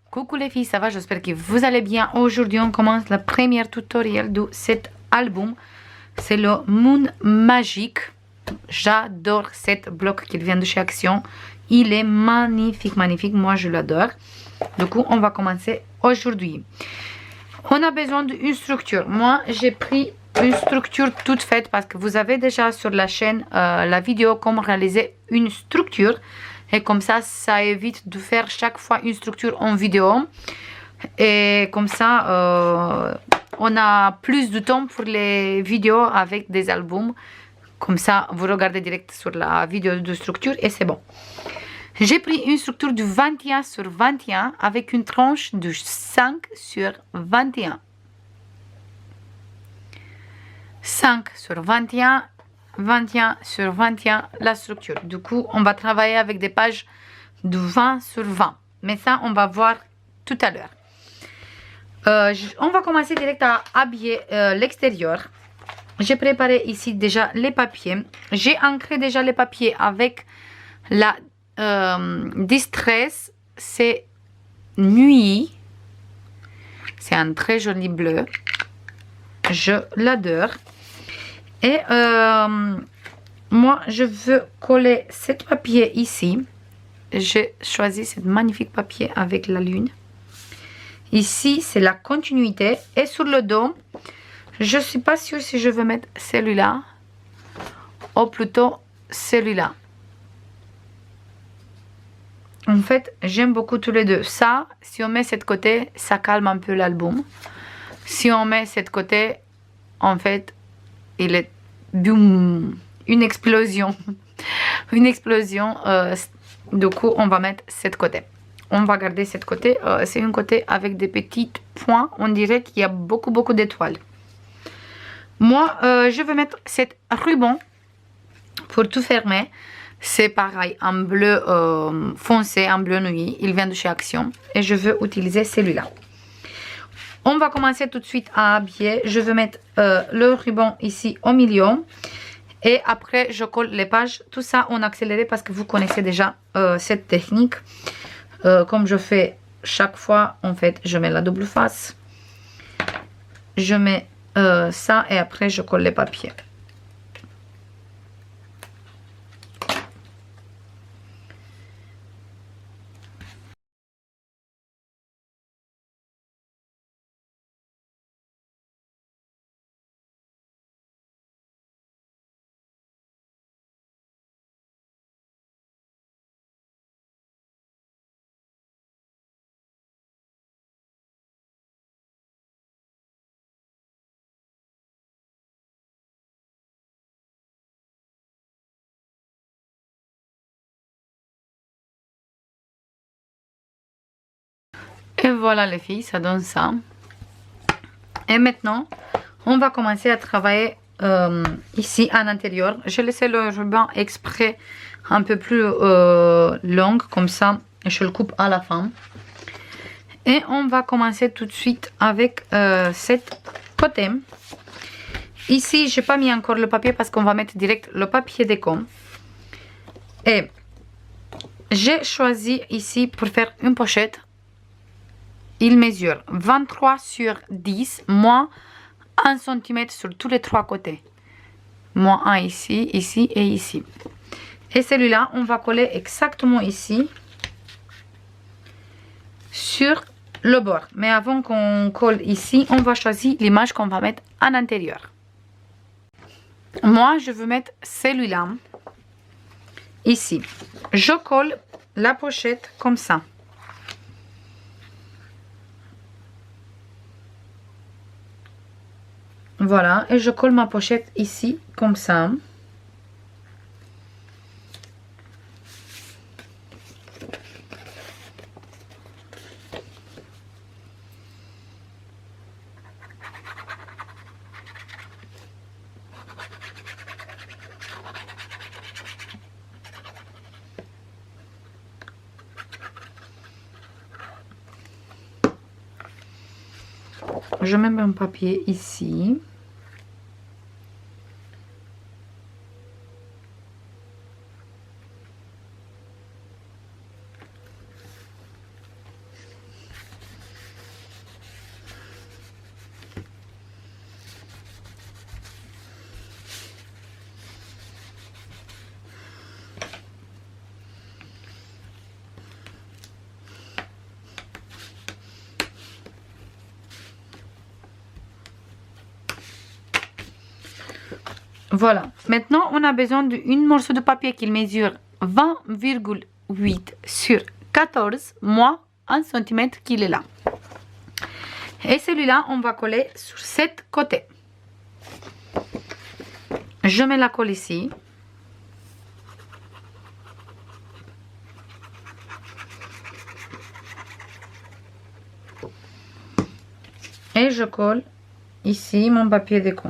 Coucou les filles, ça va? J'espère que vous allez bien. Aujourd'hui, on commence la première tutoriel de cet album. C'est le Moon Magique. J'adore cet bloc qui vient de chez Action. Il est magnifique, magnifique. Moi, je l'adore. Du coup, on va commencer aujourd'hui. On a besoin d'une structure. Moi, j'ai pris une structure toute faite parce que vous avez déjà sur la chaîne la vidéo comment réaliser une structure. Et comme ça évite de faire chaque fois une structure en vidéo. Et comme ça, on a plus de temps pour les vidéos avec des albums. Comme ça, vous regardez direct sur la vidéo de structure et c'est bon. J'ai pris une structure de 21 sur 21 avec une tranche de 5 sur 21. 5 sur 21, 21 sur 21 la structure. Du coup, on va travailler avec des pages de 20 sur 20. Mais ça, on va voir tout à l'heure. On va commencer direct à habiller l'extérieur. J'ai préparé ici déjà les papiers. J'ai ancré déjà les papiers avec la Distress. C'est Nuit. C'est un très joli bleu. Je l'adore. Et moi, je veux coller ce papier ici. J'ai choisi ce magnifique papier avec la lune. Ici, c'est la continuité. Et sur le dos, je ne suis pas sûre si je veux mettre celui-là ou plutôt celui-là. En fait, j'aime beaucoup tous les deux. Ça, si on met cette côté, ça calme un peu l'album. Si on met cette côté, en fait, il est boum, une explosion. Une explosion. Du coup, on va mettre cette côté. On va garder cette côté. C'est une côté avec des petits points. On dirait qu'il y a beaucoup d'étoiles. Moi, je vais mettre cette ruban pour tout fermer. C'est pareil, en bleu foncé, en bleu nuit. Il vient de chez Action. Et je veux utiliser celui-là. On va commencer tout de suite à habiller. Je vais mettre le ruban ici au milieu. Et après, je colle les pages. Tout ça en accéléré parce que vous connaissez déjà cette technique. Comme je fais chaque fois, en fait, je mets la double face. Je mets ça et après, je colle les papiers. Et voilà les filles, ça donne ça. Et maintenant, on va commencer à travailler ici à l'intérieur. J'ai laissé le ruban exprès un peu plus long, comme ça je le coupe à la fin. Et on va commencer tout de suite avec cette côté. Ici, je n'ai pas mis encore le papier parce qu'on va mettre direct le papier déco. Et j'ai choisi ici pour faire une pochette. Il mesure 23 sur 10, moins 1 cm sur tous les trois côtés. Moins 1 ici, ici et ici. Et celui-là, on va coller exactement ici, sur le bord. Mais avant qu'on colle ici, on va choisir l'image qu'on va mettre à l'intérieur. Moi, je veux mettre celui-là, ici. Je colle la pochette comme ça. Voilà, et je colle ma pochette ici, comme ça. Je mets mon papier ici. Voilà. Maintenant, on a besoin d'un morceau de papier qui mesure 20,8 sur 14 moins 1 cm qu'il est là. Et celui-là, on va coller sur 7 côtés. Je mets la colle ici. Et je colle ici mon papier déco.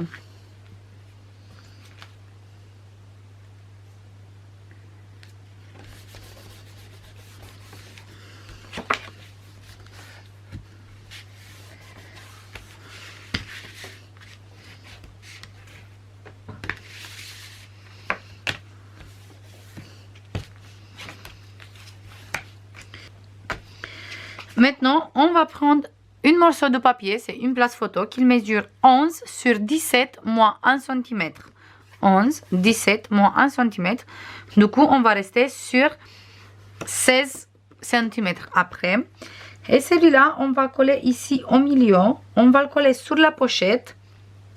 Maintenant, on va prendre un morceau de papier, c'est une place photo qui mesure 11 sur 17 moins 1 cm. 11, 17 moins 1 cm. Du coup, on va rester sur 16 cm après. Et celui-là, on va coller ici au milieu. On va le coller sur la pochette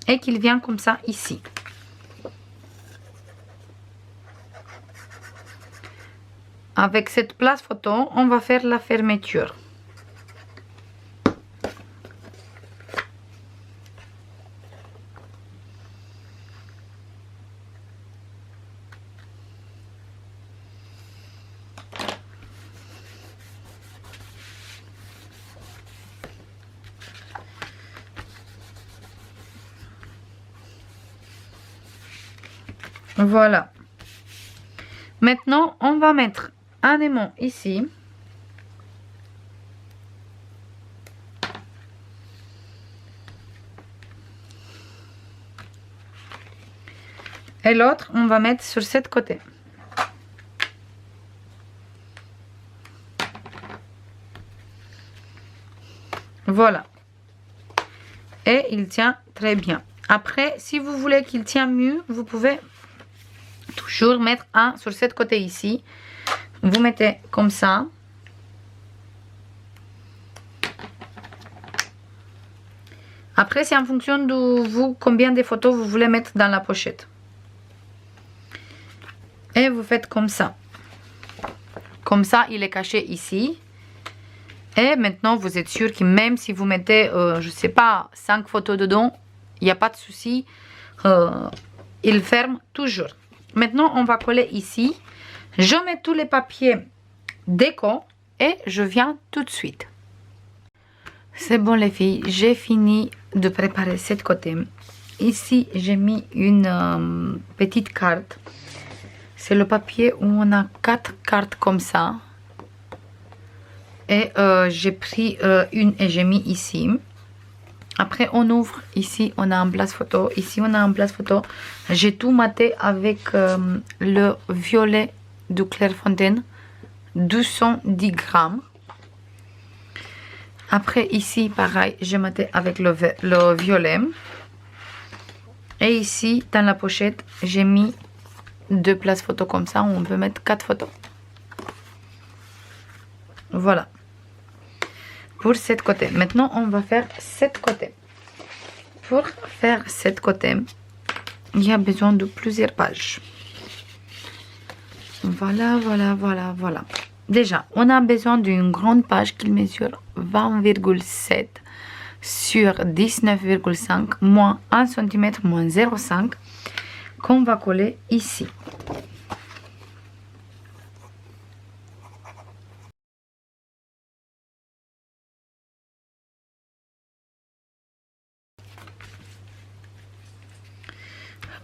et qu'il vient comme ça ici. Avec cette place photo, on va faire la fermeture. Voilà. Maintenant, on va mettre un aimant ici. Et l'autre, on va mettre sur cette côté. Voilà. Et il tient très bien. Après, si vous voulez qu'il tienne mieux, vous pouvez toujours mettre un sur cette côté ici. Vous mettez comme ça. Après, c'est en fonction de vous, combien de photos vous voulez mettre dans la pochette. Et vous faites comme ça. Comme ça, il est caché ici. Et maintenant, vous êtes sûr que même si vous mettez, je ne sais pas, 5 photos dedans, il n'y a pas de souci. Il ferme toujours. Maintenant, on va coller ici. Je mets tous les papiers déco et je viens tout de suite. C'est bon les filles, j'ai fini de préparer cette côté. Ici, j'ai mis une petite carte. C'est le papier où on a 4 cartes comme ça. Et j'ai pris une et j'ai mis ici. Après, on ouvre. Ici, on a un place photo. Ici, on a un place photo. J'ai tout maté avec le violet de Clairefontaine. 210 grammes. Après, ici, pareil, j'ai maté avec le violet. Et ici, dans la pochette, j'ai mis 2 places photos comme ça. Où on peut mettre 4 photos. Voilà. Pour cette côté. Maintenant, on va faire cette côté. Pour faire cette côté, il y a besoin de plusieurs pages. Voilà, voilà, voilà, voilà. Déjà, on a besoin d'une grande page qui mesure 20,7 sur 19,5 moins 1 cm moins 0,5 qu'on va coller ici.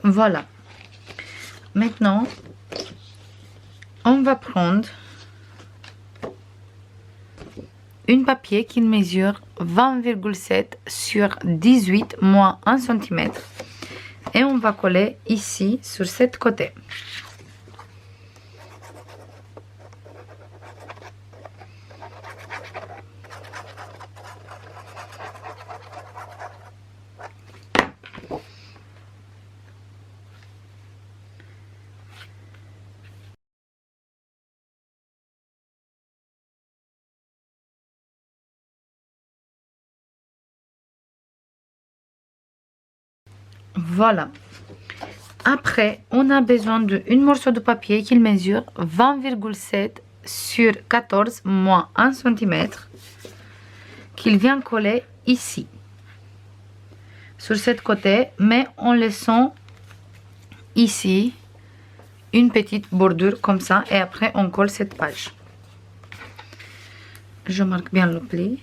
Voilà. Maintenant, on va prendre un papier qui mesure 20,7 sur 18 moins 1 cm et on va coller ici sur cette côté. Voilà. Après, on a besoin d'un morceau de papier qui mesure 20,7 sur 14 moins 1 cm qu'il vient coller ici, sur ce côté, mais en laissant ici une petite bordure comme ça, et après on colle cette page. Je marque bien le pli.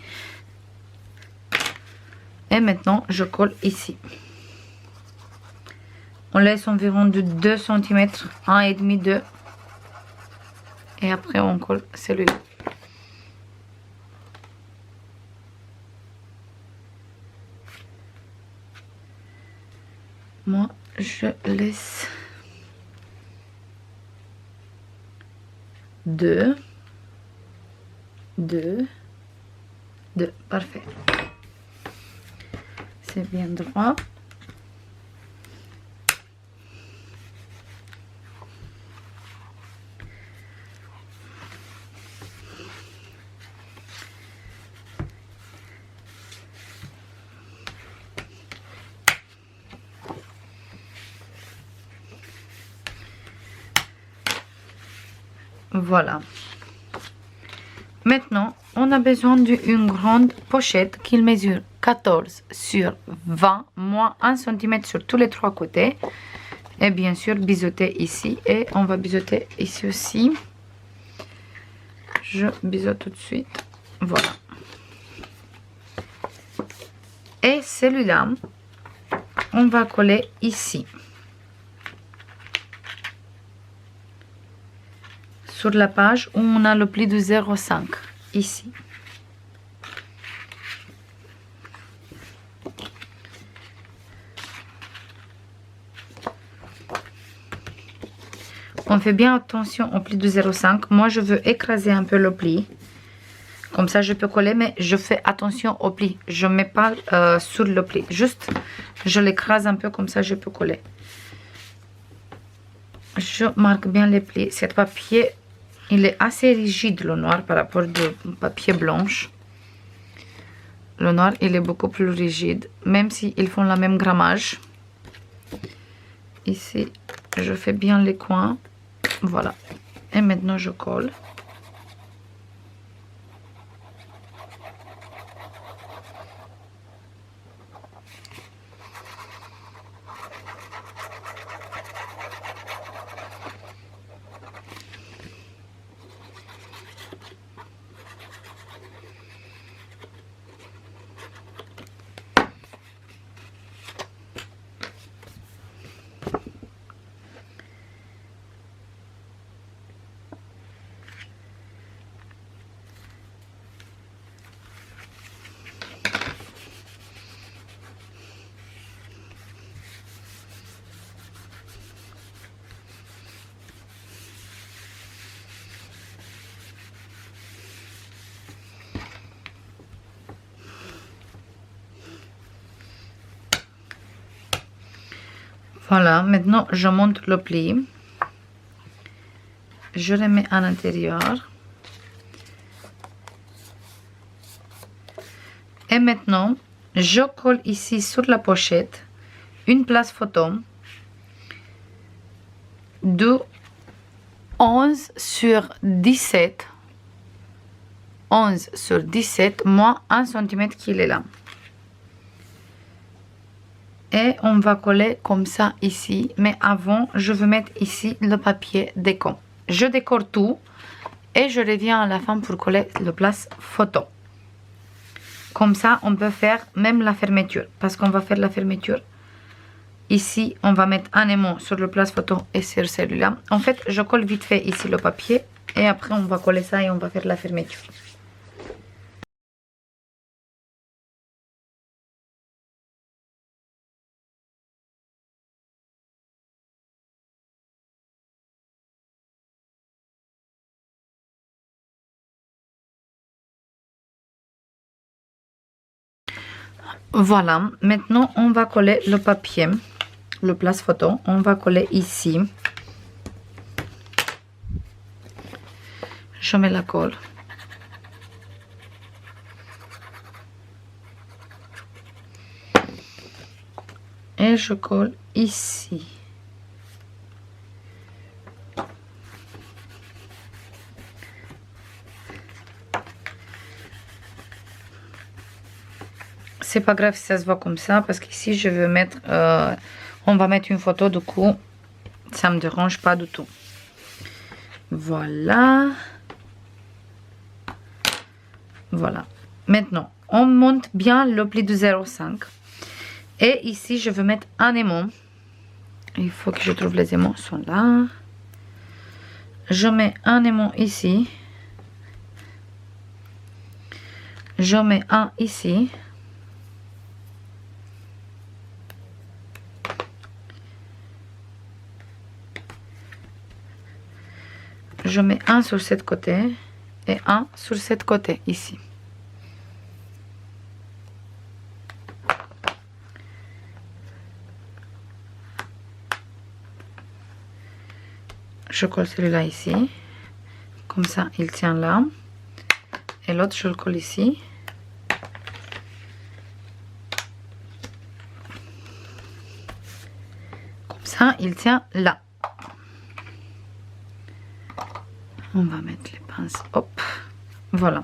Et maintenant, je colle ici. On laisse environ de 2 cm, 1,5, 2. Et après, on colle celui-là. Moi, je laisse 2, 2, 2. Parfait. C'est bien droit. Voilà. Maintenant, on a besoin d'une grande pochette qui mesure 14 sur 20 moins 1 cm sur tous les trois côtés. Et bien sûr, biseauter ici. Et on va biseauter ici aussi. Je biseaute tout de suite. Voilà. Et celui-là, on va coller ici. Sur la page où on a le pli de 0,5 ici. On fait bien attention au pli de 0,5. Moi, je veux écraser un peu le pli. Comme ça, je peux coller, mais je fais attention au pli. Je ne mets pas sur le pli. Juste, je l'écrase un peu, comme ça, je peux coller. Je marque bien les plis. Cet papier, il est assez rigide, le noir, par rapport au papier blanche. Le noir, il est beaucoup plus rigide, même s'ils font la même grammage. Ici, je fais bien les coins. Voilà. Et maintenant, je colle. Voilà, maintenant je monte le pli. Je le mets à l'intérieur. Et maintenant, je colle ici sur la pochette une place photo de 11 sur 17. 11 sur 17 moins 1 cm qu'il est là. Et on va coller comme ça ici. Mais avant, je veux mettre ici le papier déco. Je décore tout. Et je reviens à la fin pour coller la place photo. Comme ça, on peut faire même la fermeture. Parce qu'on va faire la fermeture. Ici, on va mettre un aimant sur le place photo et sur celui-là. En fait, je colle vite fait ici le papier. Et après, on va coller ça et on va faire la fermeture. Voilà, maintenant on va coller le papier, le place photo, on va coller ici. Je mets la colle. Et je colle ici. c'est pas grave si ça se voit comme ça, parce qu'ici je veux mettre, on va mettre une photo, du coup ça me dérange pas du tout. Voilà. Voilà. Maintenant, on monte bien le pli de 0,5. Et ici, je veux mettre un aimant. Il faut que je trouve les aimants, sont là. Je mets un aimant ici. Je mets un ici. Je mets un sur ce côté et un sur ce côté ici. Je colle celui-là ici. Comme ça, il tient là. Et l'autre, je le colle ici. Comme ça, il tient là. On va mettre les pinces. Hop. Voilà.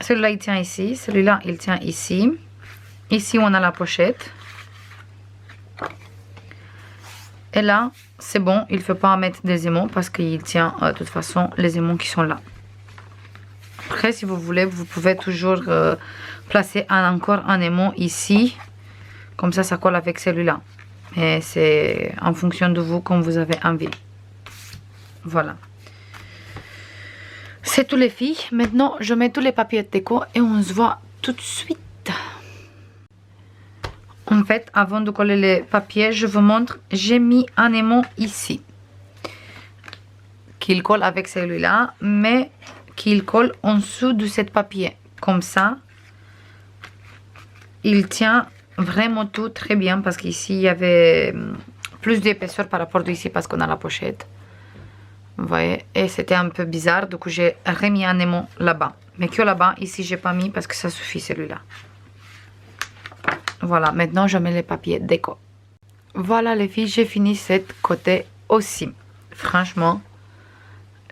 Celui-là, il tient ici. Celui-là, il tient ici. Ici, on a la pochette. Et là, c'est bon. Il ne faut pas mettre des aimants parce qu'il tient de toute façon les aimants qui sont là. Après, si vous voulez, vous pouvez toujours placer encore un aimant ici. Comme ça colle avec celui-là. Et c'est en fonction de vous, comme vous avez envie. Voilà. C'est tout les filles. Maintenant, je mets tous les papiers de déco et on se voit tout de suite. En fait, avant de coller les papiers, je vous montre, j'ai mis un aimant ici. Qu'il colle avec celui-là, mais qu'il colle en dessous de ce papier. Comme ça, il tient vraiment tout très bien parce qu'ici, il y avait plus d'épaisseur par rapport d'ici parce qu'on a la pochette. Vous voyez, et c'était un peu bizarre, du coup j'ai remis un aimant là-bas. Mais que là-bas, ici j'ai pas mis parce que ça suffit celui-là. Voilà, maintenant je mets les papiers déco. Voilà les filles, j'ai fini cette côté aussi. Franchement,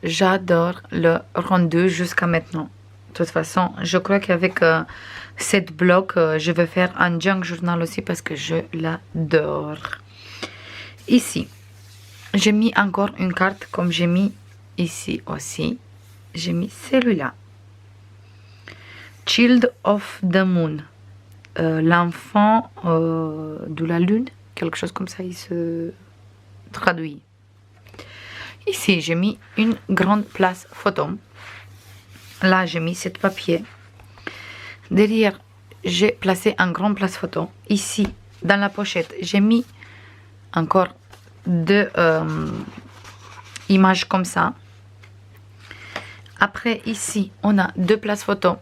j'adore le rendu jusqu'à maintenant. De toute façon, je crois qu'avec cette bloc, je vais faire un junk journal aussi parce que je l'adore. Ici. J'ai mis encore une carte comme j'ai mis ici aussi. J'ai mis celui-là. Child of the Moon. L'enfant de la lune. Quelque chose comme ça, il se traduit. Ici, j'ai mis une grande place photo. Là, j'ai mis cet papier. Derrière, j'ai placé un grand place photo. Ici, dans la pochette, j'ai mis encore deux images comme ça. Après ici on a deux places photo.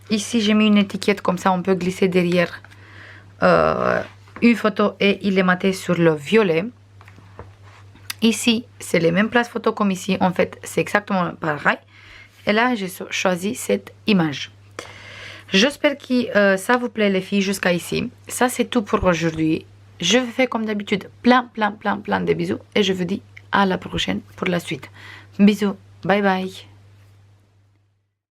Ici j'ai mis une étiquette comme ça, on peut glisser derrière une photo et il est maté sur le violet. Ici c'est les mêmes places photo comme ici, en fait c'est exactement pareil. Et là j'ai choisi cette image. J'espère que ça vous plaît les filles jusqu'à ici. Ça c'est tout pour aujourd'hui. Je vous fais comme d'habitude plein de bisous et je vous dis à la prochaine pour la suite. Bisous, bye bye.